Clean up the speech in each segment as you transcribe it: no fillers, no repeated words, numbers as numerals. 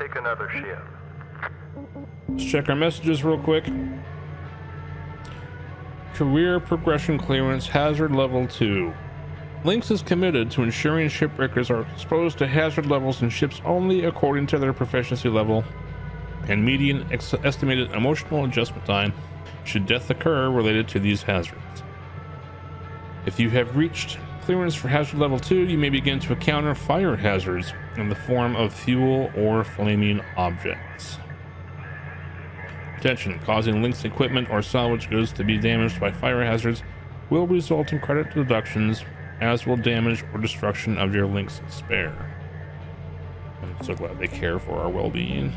pick another ship. Let's check our messages real quick. Career progression clearance, hazard level 2. LYNX is committed to ensuring shipbreakers are exposed to hazard levels in ships only according to their proficiency level and median estimated emotional adjustment time should death occur related to these hazards. If you have reached clearance for hazard level 2, you may begin to encounter fire hazards in the form of fuel or flaming objects. Attention, causing LYNX equipment or salvage goods to be damaged by fire hazards will result in credit deductions, as will damage or destruction of your LYNX spare. I'm so glad they care for our well-being.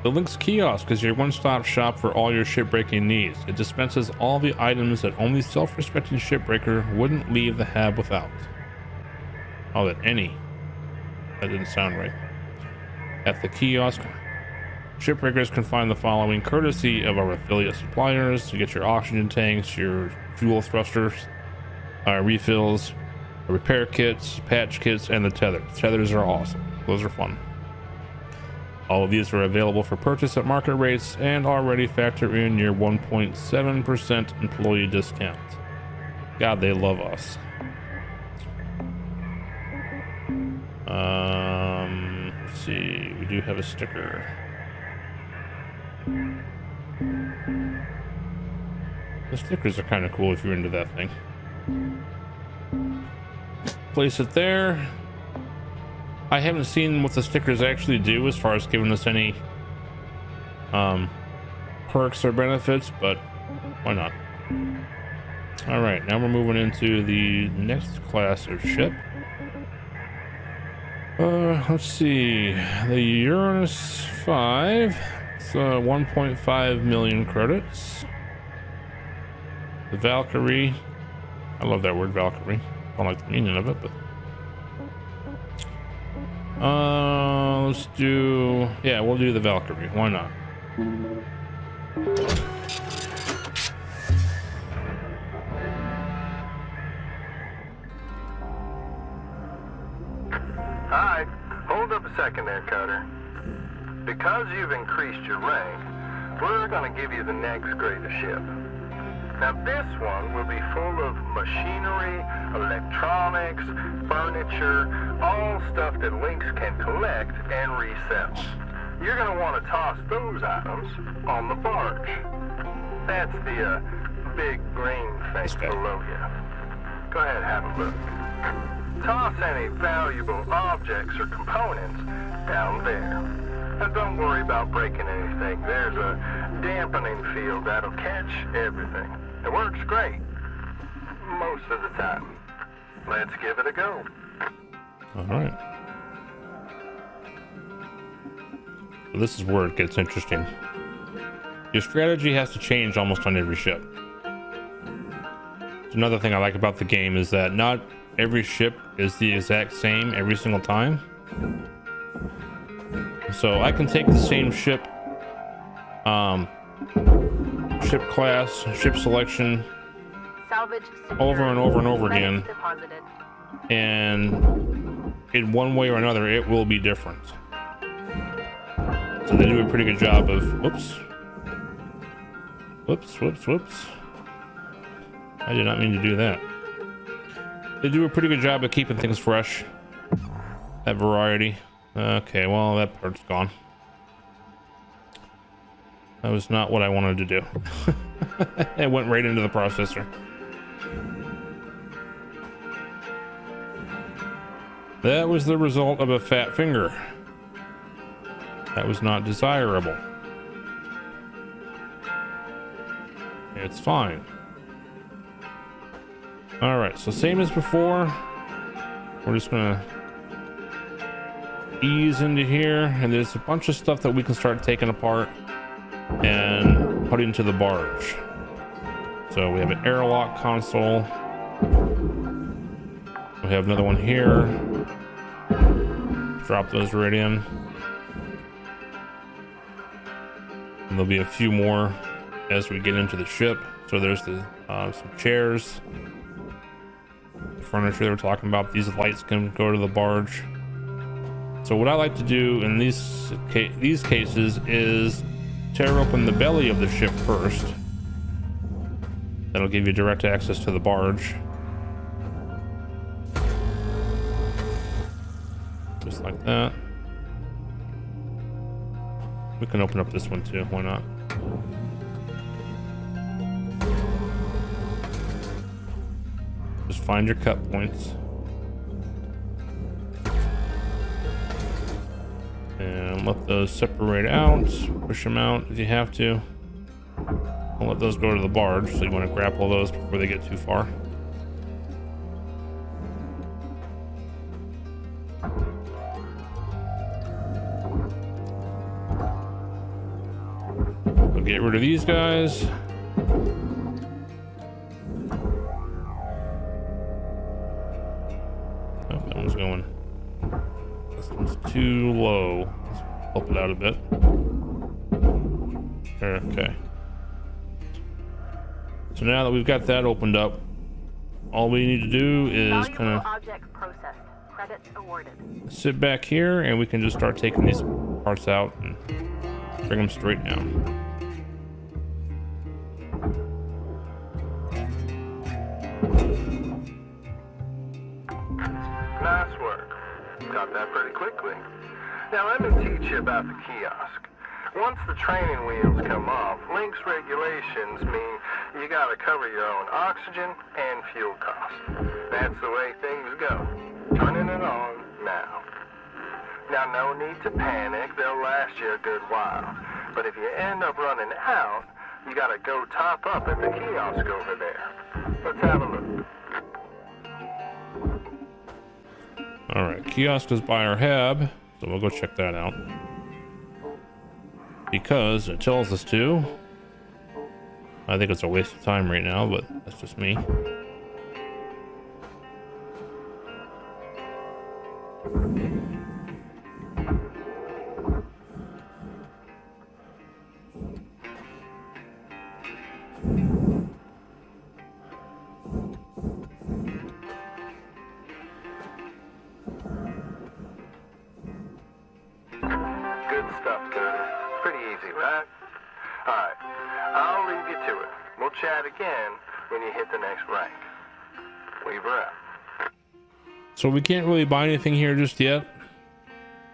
The LYNX kiosk is your one-stop shop for all your shipbreaking needs. It dispenses all the items that only self-respecting shipbreaker wouldn't leave the hab without. Oh, that didn't sound right. At the kiosk, shipbreakers can find the following courtesy of our affiliate suppliers to get your oxygen tanks, your fuel thrusters, refills, repair kits, patch kits, and the tethers. Tethers are awesome. Those are fun. All of these are available for purchase at market rates and already factor in your 1.7% employee discount. God, they love us. Let's see, we do have a sticker. The stickers are kind of cool if you're into that thing. Place it there. I haven't seen what the stickers actually do as far as giving us any perks or benefits, but why not? All right, now we're moving into the next class of ship. Let's see, the Uranus 5. It's 1.5 million credits. The Valkyrie. I love that word, Valkyrie. I don't like the meaning of it, but let's do, yeah, we'll do the Valkyrie. Why not? Hi, hold up a second there, Cutter. Because you've increased your rank, we're gonna give you the next greatest ship. Now this one will be full of machinery, electronics, furniture, all stuff that LYNX can collect and resell. You're going to want to toss those items on the barge. That's the big green thing below you. Go ahead, have a look. Toss any valuable objects or components down there. Now don't worry about breaking anything. There's a dampening field that'll catch everything. It works great most of the time. Let's give it a go. All right. So this is where it gets interesting. Your strategy has to change almost on every ship. Another thing I like about the game is that not every ship is the exact same every single time. So I can take the same ship, ship class, ship selection over and over and over again, and in one way or another it will be different. So they do a pretty good job of whoops. I did not mean to do that. They do a pretty good job of keeping things fresh, that variety. Okay, well, that part's gone. That was not what I wanted to do. It went right into the processor. That was the result of a fat finger. That was not desirable. It's fine. All right, so same as before. We're just gonna ease into here, and there's a bunch of stuff that we can start taking apart and put into the barge. So we have an airlock console. We have another one here. Drop those right in. And there'll be a few more as we get into the ship. So there's the some chairs, furniture they were talking about. These lights can go to the barge. So what I like to do in these cases is tear open the belly of the ship first. That'll give you direct access to the barge. Just like that. We can open up this one too, why not? Just find your cut points. And let those separate out. Push them out if you have to. Don't let those go to the barge, so you want to grapple those before they get too far. We'll get rid of these guys. Oh, that one's going. This one's too low. Let's help it out a bit. Okay. So now that we've got that opened up, all we need to do is kind of sit back here, and we can just start taking these parts out and bring them straight down. Nice work. Got that pretty quickly. Now let me teach you about the kiosk. Once the training wheels come off, LYNX regulations mean you gotta cover your own oxygen and fuel costs. That's the way things go. Turning it on now. Now no need to panic, they'll last you a good while. But if you end up running out, you gotta go top up at the kiosk over there. Let's have a look. Alright, kiosk is by our hab, so we'll go check that out. Because it tells us to. I think it's a waste of time right now, but that's just me. Good stuff, Cutter. Pretty easy, right? Alright, I'll leave you to it. We'll chat again when you hit the next rank. Leave her out. So we can't really buy anything here just yet.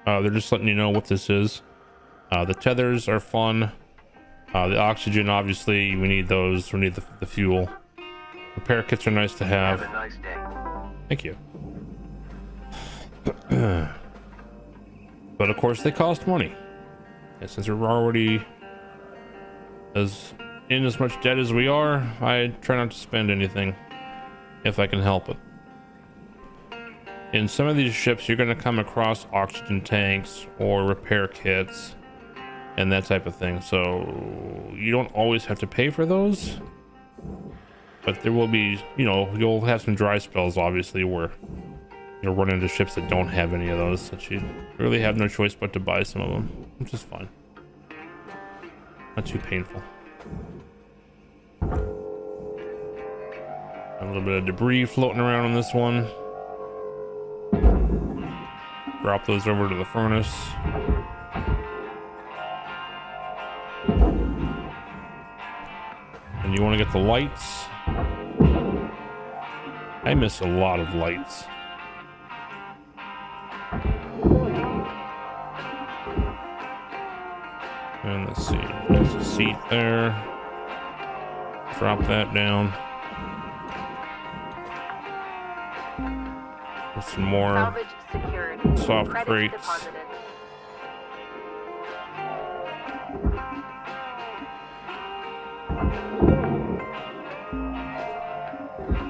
They're just letting you know what this is. The tethers are fun. The oxygen, obviously, we need those. We need the fuel. Repair kits are nice to have. Have a nice day. Thank you. But of course they cost money. And since we're already as much debt as we are, I try not to spend anything if I can help it. In some of these ships, you're going to come across oxygen tanks or repair kits and that type of thing. So you don't always have to pay for those, but there will be, you know, you'll have some dry spells, obviously, where you'll run into ships that don't have any of those, that you really have no choice but to buy some of them, which is fine. Not too painful. A little bit of debris floating around on this one. Drop those over to the furnace. And you want to get the lights. I miss a lot of lights. And let's see, there's a seat there. Drop that down. There's some more soft crates.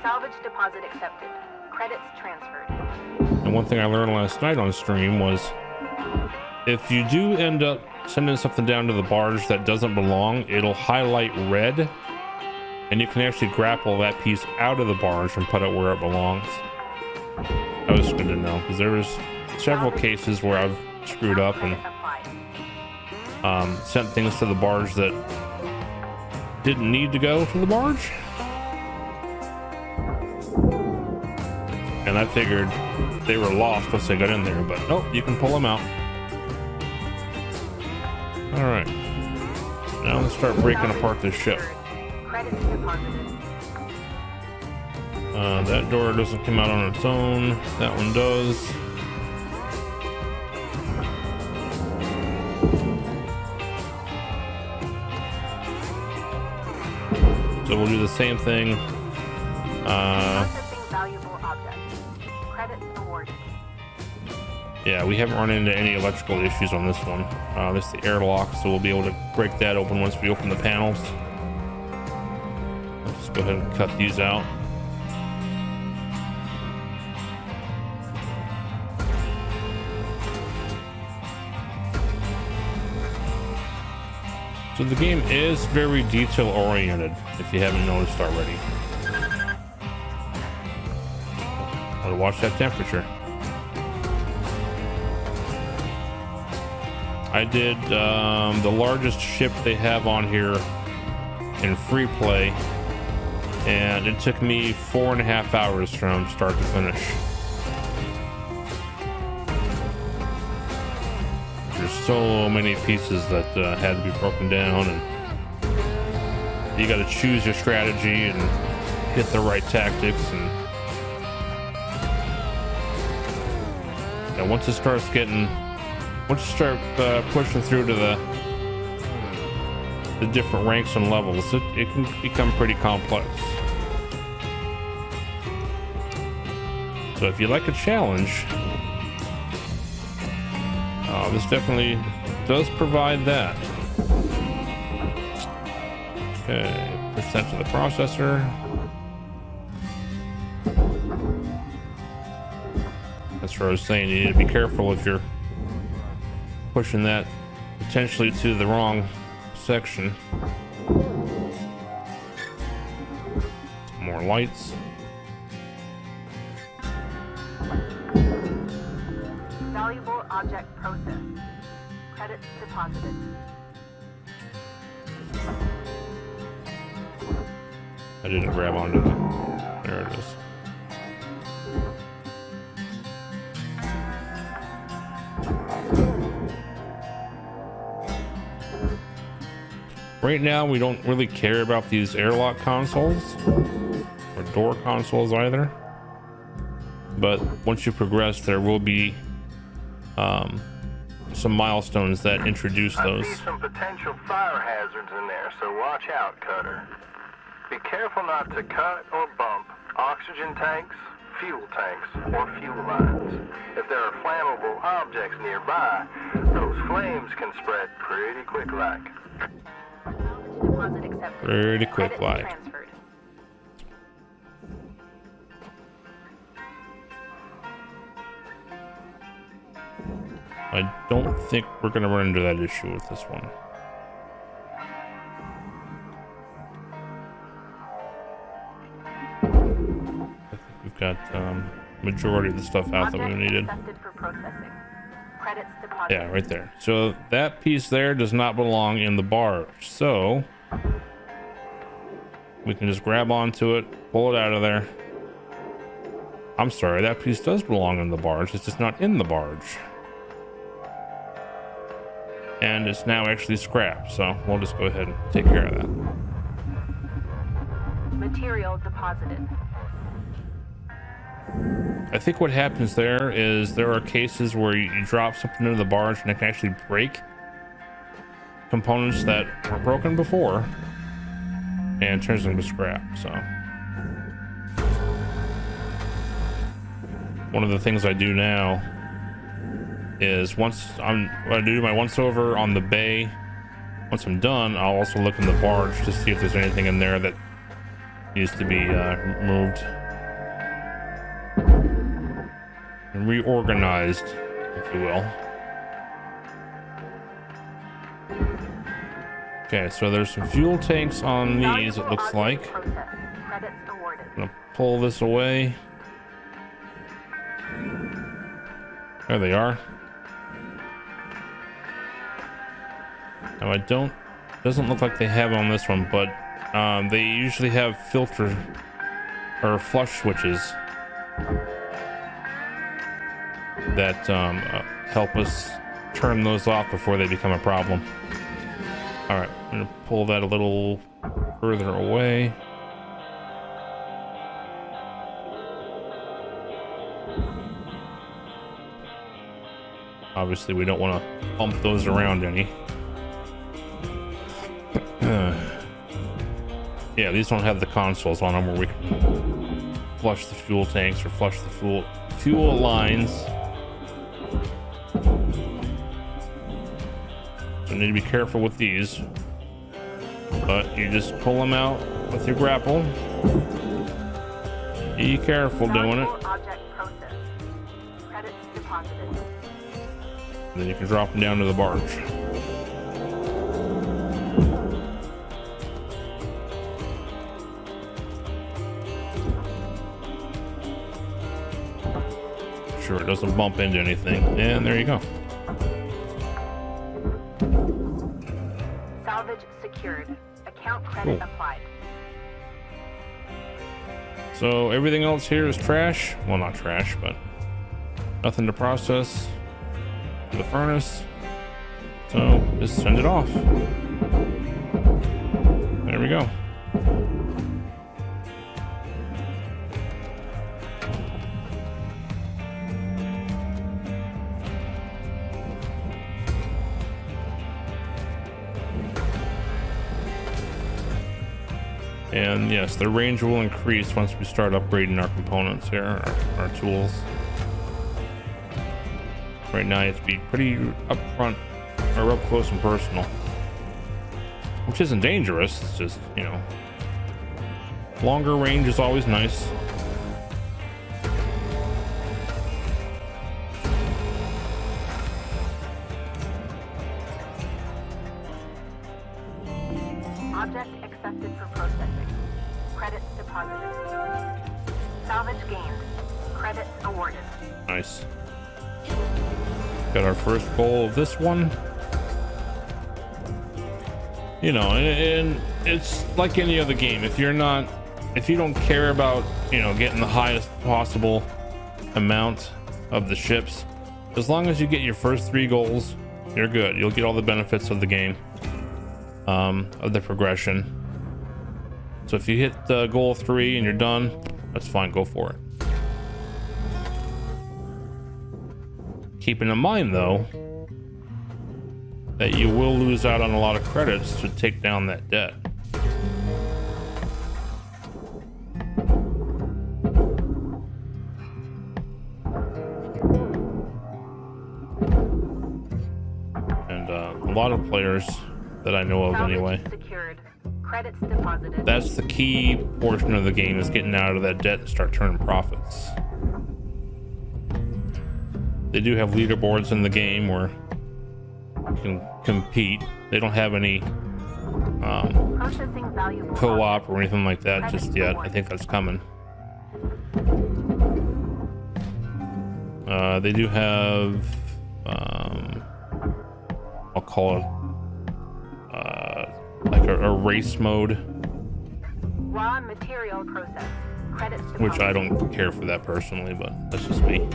Salvage deposit accepted. Credits transferred. And one thing I learned last night on stream was, if you do end up sending something down to the barge that doesn't belong, it'll highlight red, and you can actually grapple that piece out of the barge and put it where it belongs. That was good to know, because there was several cases where I've screwed up and sent things to the barge that didn't need to go to the barge. And I figured they were lost once they got in there, but nope, you can pull them out. All right. Now let's start breaking apart this ship. Credits deposited. That door doesn't come out on its own. That one does. So we'll do the same thing. Processing valuable objects. Credits awarded. Yeah, we haven't run into any electrical issues on this one. This is the airlock, so we'll be able to break that open once we open the panels. Let's just go ahead and cut these out. So the game is very detail oriented, if you haven't noticed already. Gotta watch that temperature. I did the largest ship they have on here in free play, and it took me 4.5 hours from start to finish. There's so many pieces that had to be broken down, and you got to choose your strategy and hit the right tactics. And once you start pushing through to the different ranks and levels, it can become pretty complex. So if you like a challenge, this definitely does provide that. Okay, push that to the processor. That's what I was saying. You need to be careful if you're pushing that potentially to the wrong section. More lights. Valuable object processed. Credits deposited. I didn't grab onto the. There it is. Right now, we don't really care about these airlock consoles or door consoles either. But once you progress, there will be some milestones that introduce those. I see some potential fire hazards in there, so watch out, Cutter. Be careful not to cut or bump oxygen tanks, fuel tanks, or fuel lines. If there are flammable objects nearby, those flames can spread pretty quick like. Deposit accepted. Pretty quick Credits like. transferred. I don't think we're going to run into that issue with this one. I think we've got majority of the stuff out that we needed. Accepted for processing. Credits deposited. Yeah, right there. So that piece there does not belong in the barge. So we can just grab onto it, pull it out of there. I'm sorry, that piece does belong in the barge. It's just not in the barge. And it's now actually scrapped, so we'll just go ahead and take care of that. Material deposited. I think what happens there is there are cases where you drop something into the barge and it can actually break components that were broken before and turns them to scrap. So one of the things I do now is once I do my once over on the bay, once I'm done, I'll also look in the barge to see if there's anything in there that needs to be removed and reorganized, if you will. Okay, so there's some fuel tanks on these, it looks like. Credits awarded. I'm gonna pull this away. There they are. Now doesn't look like they have on this one, but they usually have filter or flush switches that help us turn those off before they become a problem. All right, I'm gonna pull that a little further away. Obviously, we don't want to pump those around any. Yeah, these don't have the consoles on them where we can flush the fuel tanks or flush the fuel lines. So you need to be careful with these. But you just pull them out with your grapple. Be careful doing it. Object processed. Credits deposited. And then you can drop them down to the barge. Sure it doesn't bump into anything. And there you go. Salvage secured. Account credit applied. So everything else here is trash. Well, not trash, but nothing to process. The furnace. So just send it off. There we go. And yes, the range will increase once we start upgrading our components here, our tools. Right now, you have to be pretty upfront or up close and personal, which isn't dangerous. It's just, you know, longer range is always nice. Object accepted for processing. Credits deposited. Salvage gained. Credits awarded. Nice. Got our first goal of this one. You know, and it's like any other game. If you don't care about, you know, getting the highest possible amount of the ships, as long as you get your first 3 goals, you're good. You'll get all the benefits of the game, of the progression. So if you hit goal 3 and you're done, that's fine. Go for it. Keeping in mind, though, that you will lose out on a lot of credits to take down that debt. And a lot of players that I know of anyway, Secured. Credits deposited. that's the key portion of the game, is getting out of that debt and start turning profits. They do have leaderboards in the game where you can compete. They don't have any Processing valuable co-op or anything like that just yet. I think that's coming. They do have I'll call it like a race mode, raw material process. Credits deposited. which I don't care for that personally, but that's just me.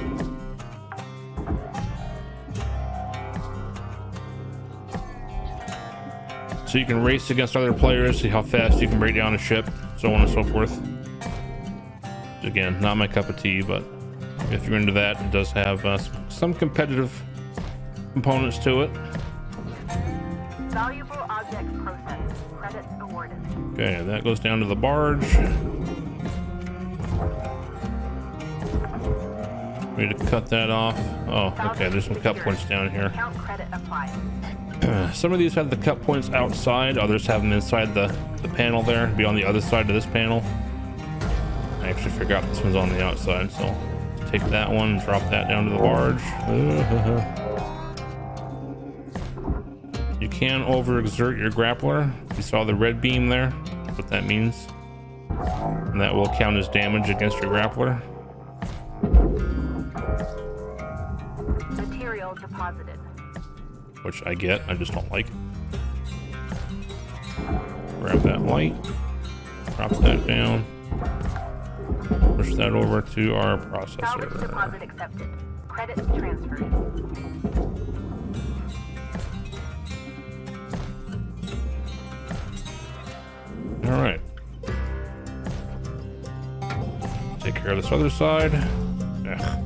So you can race against other players, see how fast you can break down a ship, so on and so forth. Again, not my cup of tea, but if you're into that, it does have some competitive components to it. Valuable objects processed. Credits awarded. Okay, that goes down to the barge. We need to cut that off. Oh, okay, there's some cut points down here. Account credit applied. Some of these have the cut points outside, others have them inside the panel there, be on the other side of this panel. I actually forgot this one's on the outside, so let's take that one and drop that down to the barge. You can overexert your grappler. You saw the red beam there, that's what that means. And that will count as damage against your grappler. Material deposited. Which I get, I just don't like. Grab that light, drop that down, push that over to our Salvage processor. deposit accepted. Credits transferred. All right. Take care of this other side. Ugh.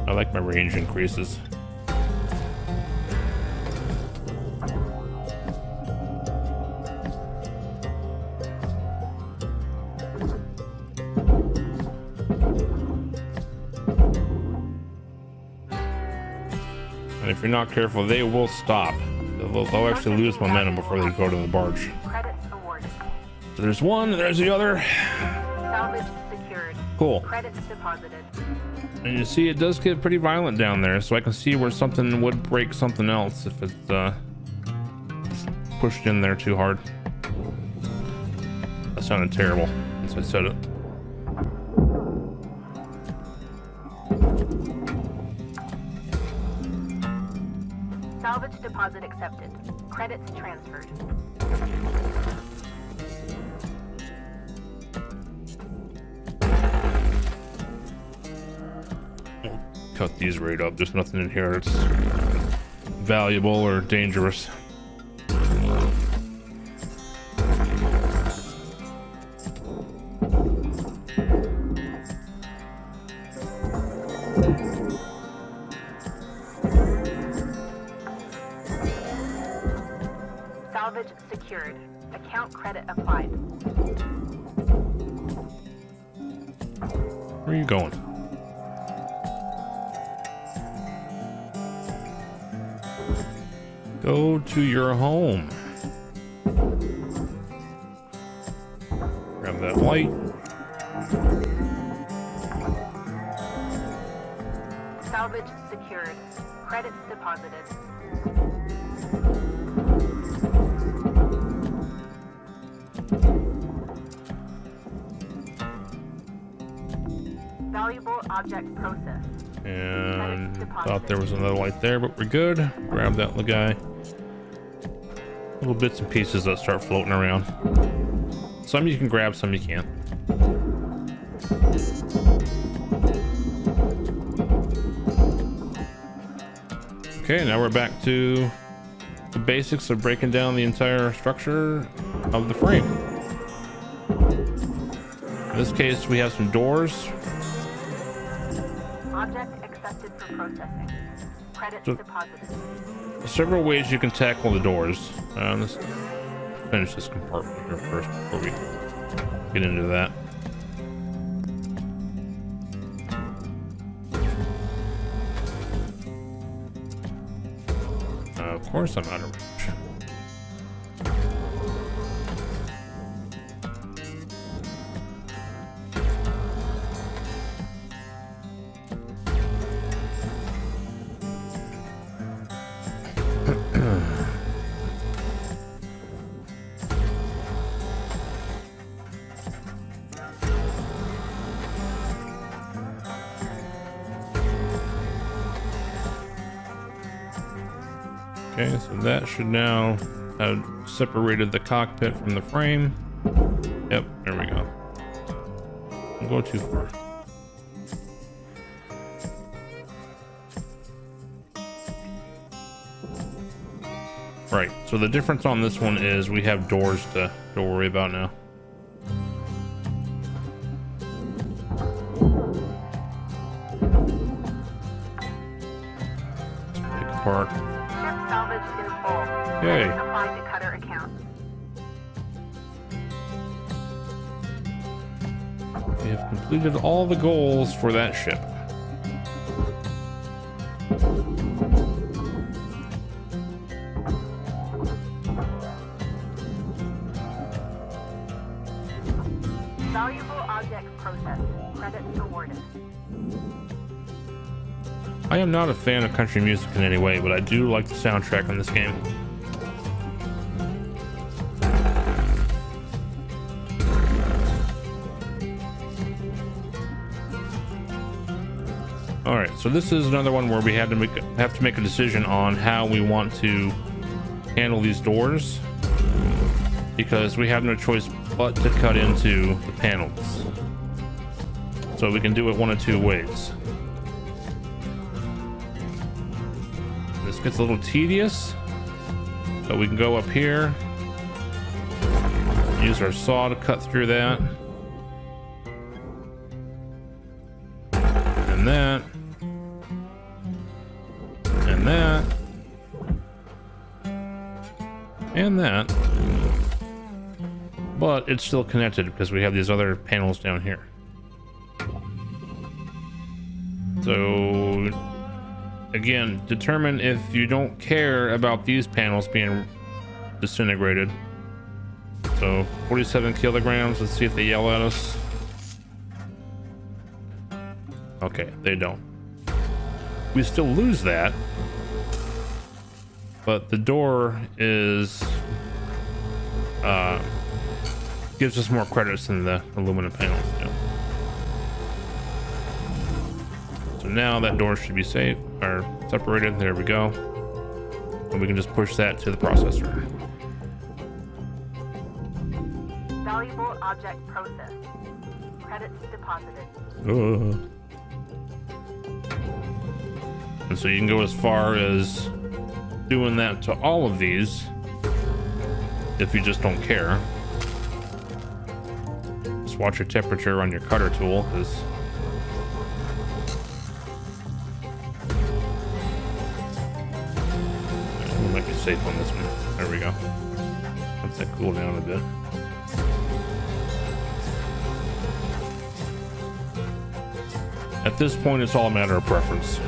I like my range increases. And if you're not careful, they will stop. They'll actually lose momentum before they go to the barge. Credits awarded. So there's one, there's the other. Salvage secured. Cool. Credits deposited. And you see, it does get pretty violent down there, so I can see where something would break something else if it's pushed in there too hard. That sounded terrible once I said it. Salvage deposit accepted. Credits transferred. Cut these right up. There's nothing in here that's valuable or dangerous. Salvage secured. Account credit applied. Where are you going? Go to your home. Grab that light. Salvage secured. Credits deposited. Valuable object processed. And thought there was another light there, but we're good. Grab that little guy. Little bits and pieces that start floating around. Some you can grab, some you can't. Okay, now we're back to the basics of breaking down the entire structure of the frame. In this case, we have some doors. Object accepted for processing. Credits deposited. Several ways you can tackle the doors. Let's finish this compartment here first before we get into that. Of course I'm out of range. Okay, so that should now have separated the cockpit from the frame. Yep, there we go. Don't go too far. Right, so the difference on this one is we have doors to worry about now. Let's pick apart. Salvage in full. Yay. Applied to cutter account. We have completed all the goals for that ship. Valuable object processed. Credits awarded. I am not a fan of country music in any way, but I do like the soundtrack on this game. All right, so this is another one where we have to make a decision on how we want to handle these doors, because we have no choice but to cut into the panels. So we can do it one of two ways. This gets a little tedious, but we can go up here, use our saw to cut through that, and that, and that, and that. But it's still connected because we have these other panels down here. So again, determine if you don't care about these panels being disintegrated. So 47 kilograms, let's see if they yell at us. Okay, they don't. We still lose that, but the door is gives us more credits than the aluminum panels do. So now that door should be safe or separated. There we go. And we can just push that to the processor. Valuable object processed. Credits deposited. And so you can go as far as doing that to all of these if you just don't care. Just watch your temperature on your cutter tool, because we might be safe on this one. There we go. Let that cool down a bit. At this point, it's all a matter of preference.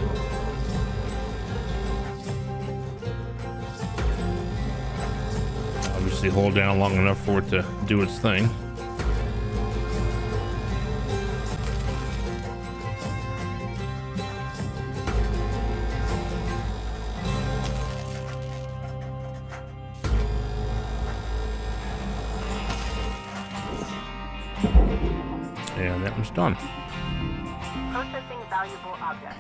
Obviously, hold down long enough for it to do its thing. And that one's done. Processing valuable objects.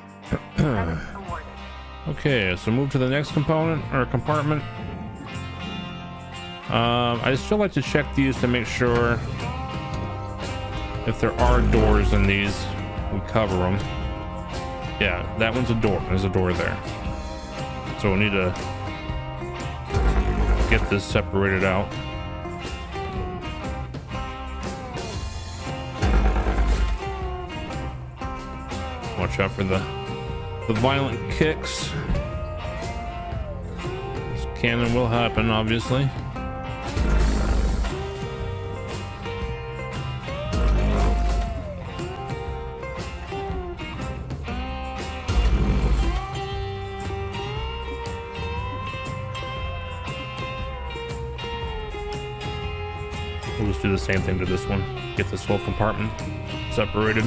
Credits awarded. Okay, so move to the next component or compartment. I still like to check these to make sure if there are doors in these, we cover them. Yeah, that one's a door. There's a door there. So we need to get this separated out. Watch out for the violent kicks. This cannon will happen, obviously. We'll just do the same thing to this one. Get this whole compartment separated.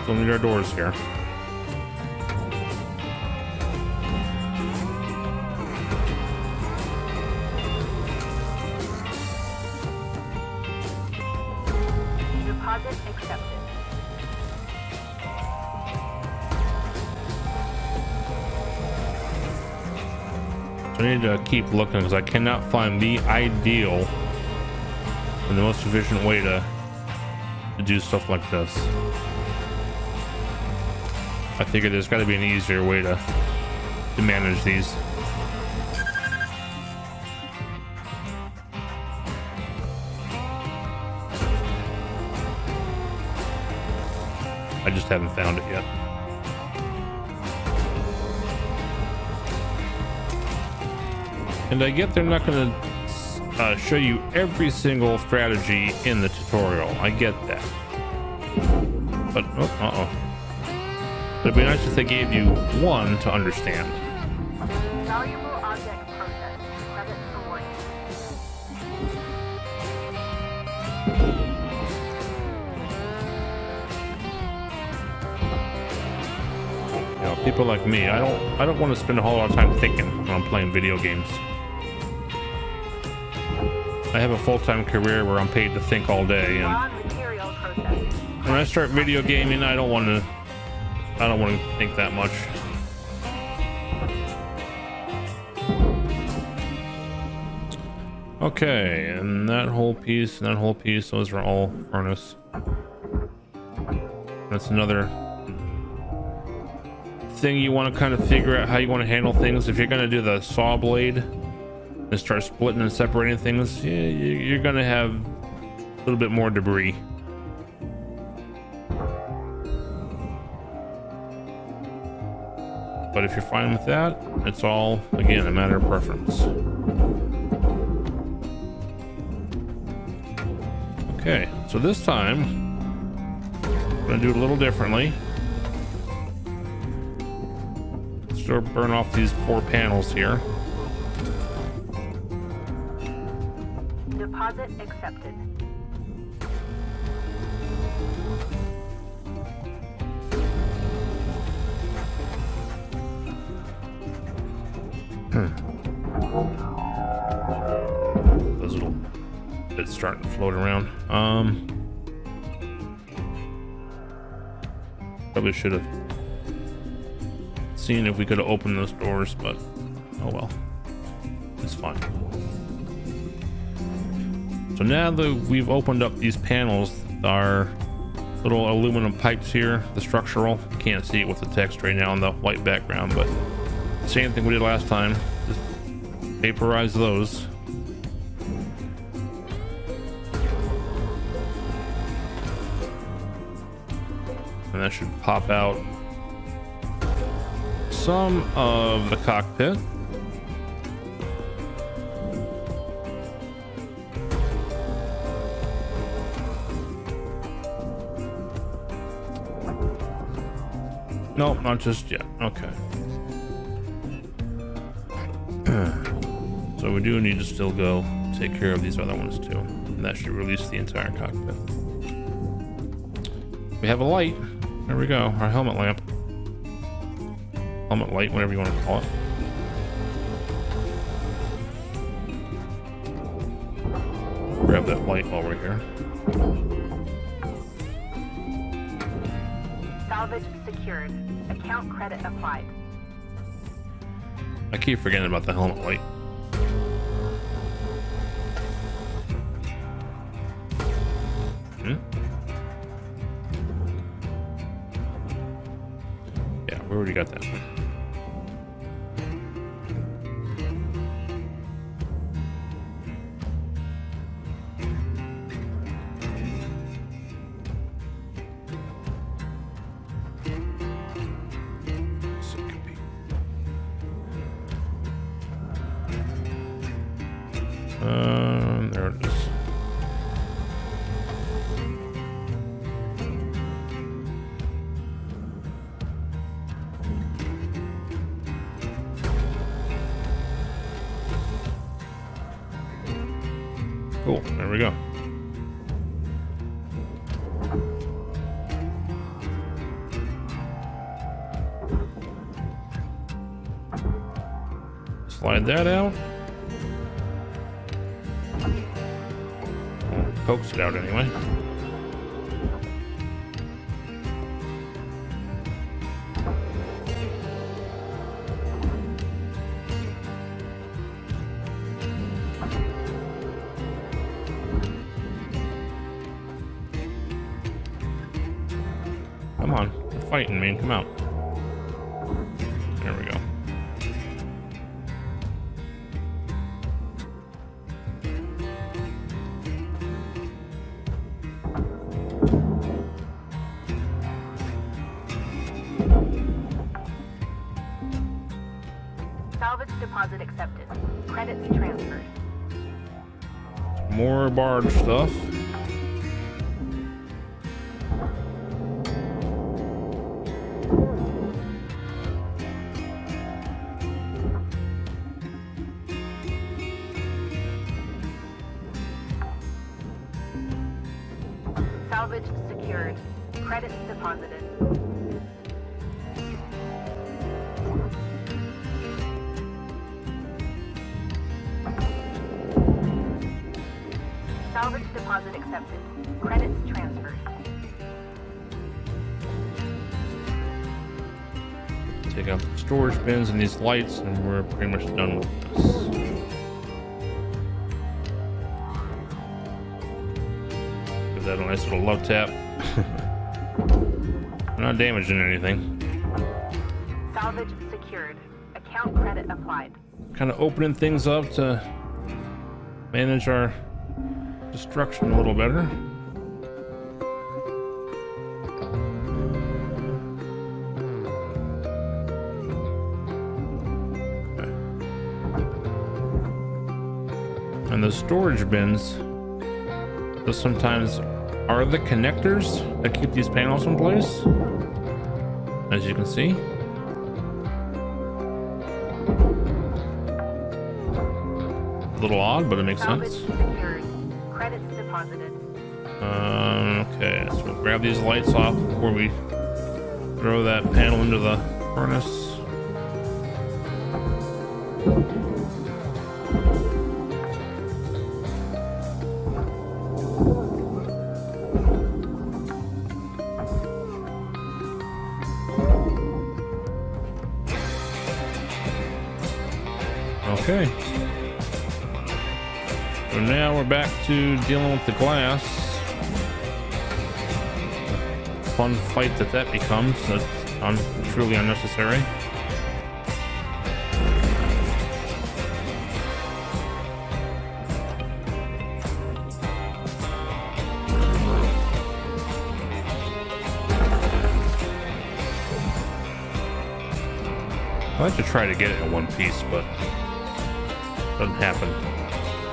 Still need our doors here. Deposit accepted. So I need to keep looking because I cannot find the ideal and the most efficient way to do stuff like this. I figure there's got to be an easier way to manage these. I just haven't found it yet. And I get they're not going to show you every single strategy in the tutorial. I get that. But, it'd be nice if they gave you one to understand. Valuable object processed. Credits awarded. People like me, I don't want to spend a whole lot of time thinking when I'm playing video games. I have a full-time career where I'm paid to think all day, and Raw material processing. when I start video gaming, I don't want to think that much. Okay, and that whole piece and that whole piece, those are all furnace. That's another thing you want to kind of figure out how you want to handle things. If you're going to do the saw blade and start splitting and separating things, you're going to have a little bit more debris. But if you're fine with that, it's all, again, a matter of preference. Okay, so this time I'm gonna do it a little differently. Start burn off these 4 panels here. Deposit accepted. Those little bits starting to float around. Probably should have seen if we could have opened those doors, but oh well, it's fine. So now that we've opened up these panels, our little aluminum pipes here, the structural, you can't see it with the text right now on the white background, but same thing we did last time, just vaporize those. And that should pop out some of the cockpit. Nope, not just yet. Okay. So we do need to still go take care of these other ones too. And that should release the entire cockpit. We have a light. There we go. Our helmet lamp. Helmet light, whatever you want to call it. Grab that light while we're here. Salvage secured. Account credit applied. I keep forgetting about the helmet light. Yeah, we already got that one. There it is. Cool, there we go. Slide that out. Pokes it out anyway. Come on, you're fighting me. Come out. There we go. Salvage deposit accepted. Credits transferred. More barge stuff. Salvage secured. Credits deposited. Salvage deposit accepted. Credits transferred. Take out the storage bins and these lights, and we're pretty much done with this. Give that a nice little love tap. We're not damaging anything. Salvage secured. Account credit applied. Kind of opening things up to manage our destruction a little better. And the storage bins, those sometimes are the connectors that keep these panels in place, as you can see. A little odd, but it makes Salvage sense. secured. Credits deposited. Okay, so we'll grab these lights off before we throw that panel into the furnace. Okay. So now we're back to dealing with the glass. Fun fight that becomes. That's truly unnecessary. I like to try to get it in one piece, but it doesn't happen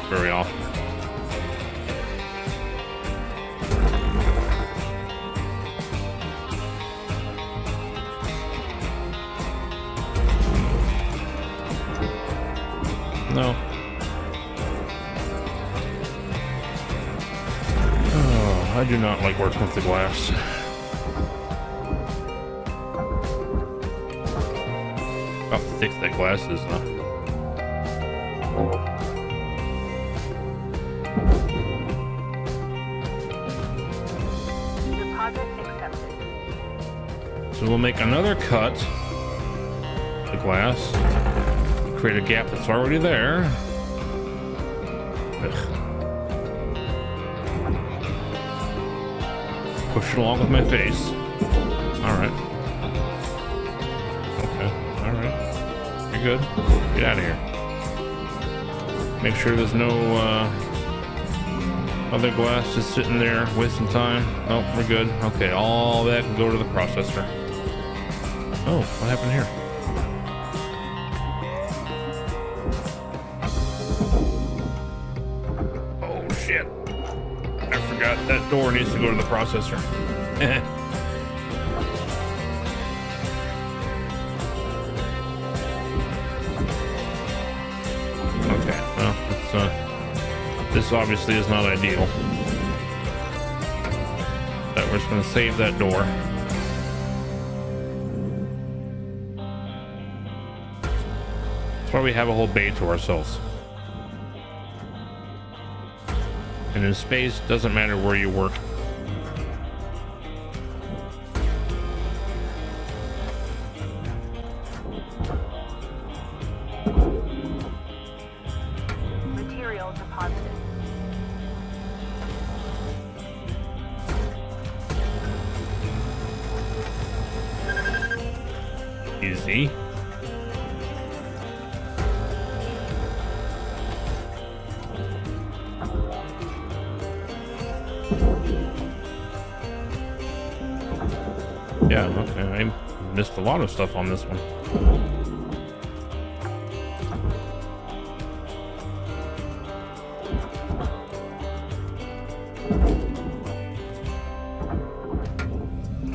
very often. No. Oh, I do not like working with the glass. How thick that glass is, though. Deposit accepted. So we'll make another cut. The glass. Create a gap that's already there. Ugh. Push it along with my face. Alright. Okay, alright. You're good. Get out of here. Make sure there's no other glass just sitting there wasting time. Oh, we're good. Okay, all that can go to the processor. Oh, what happened here? Oh shit. I forgot that door needs to go to the processor. Okay, well, this obviously is not ideal. But we're just going to save that door. That's why we have a whole bay to ourselves. And in space, doesn't matter where you work. Material deposited. Easy. Yeah, okay. I missed a lot of stuff on this one.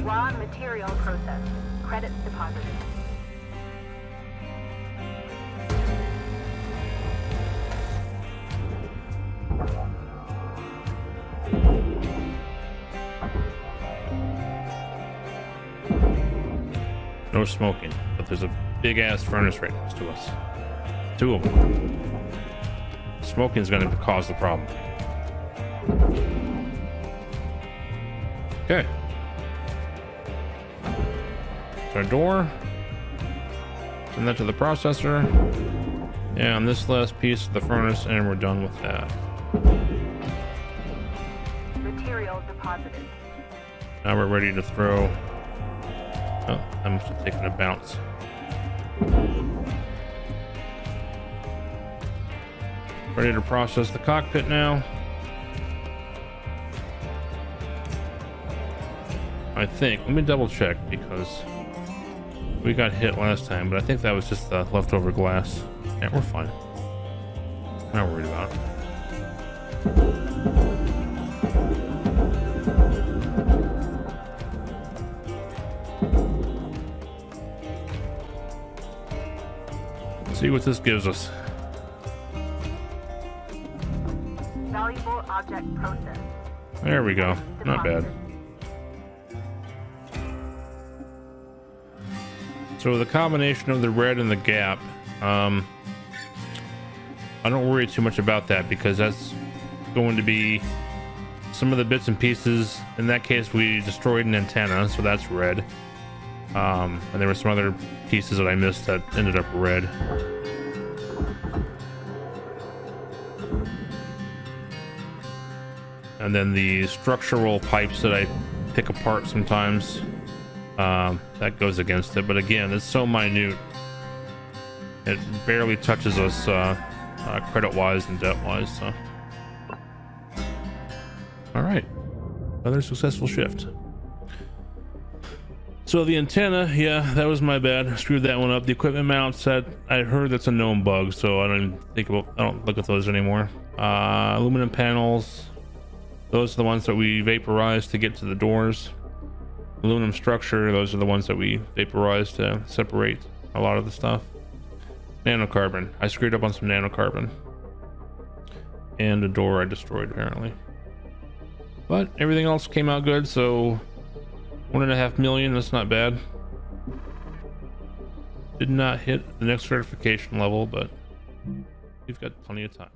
Raw material processed. Credits deposited. No smoking, but there's a big ass furnace right next to us. Two of them. Smoking is going to cause the problem. Okay. Our door. Send that to the processor. And this last piece of the furnace, and we're done with that. Material deposited. Now we're ready to throw. Oh, I must have taken a bounce. Ready to process the cockpit now. I think. Let me double check because we got hit last time, but I think that was just the leftover glass. Yeah, we're fine. Not worried about it. Let's see what this gives us. Valuable object processed. There we go. Not bad. So the combination of the red and the gap, I don't worry too much about that because that's going to be some of the bits and pieces. In that case, we destroyed an antenna, so that's red. And there were some other pieces that I missed that ended up red. And then the structural pipes that I pick apart sometimes, that goes against it. But again, it's so minute, it barely touches us credit-wise and debt-wise. So, all right, another successful shift. So the antenna, yeah, that was my bad. I screwed that one up. The equipment mounts, that I heard that's a known bug, so I don't look at those anymore. Aluminum panels, those are the ones that we vaporized to get to the doors. Aluminum structure, those are the ones that we vaporized to separate a lot of the stuff. Nanocarbon, I screwed up on some nanocarbon. And a door I destroyed apparently. But everything else came out good, so 1.5 million, that's not bad. Did not hit the next certification level, but we've got plenty of time.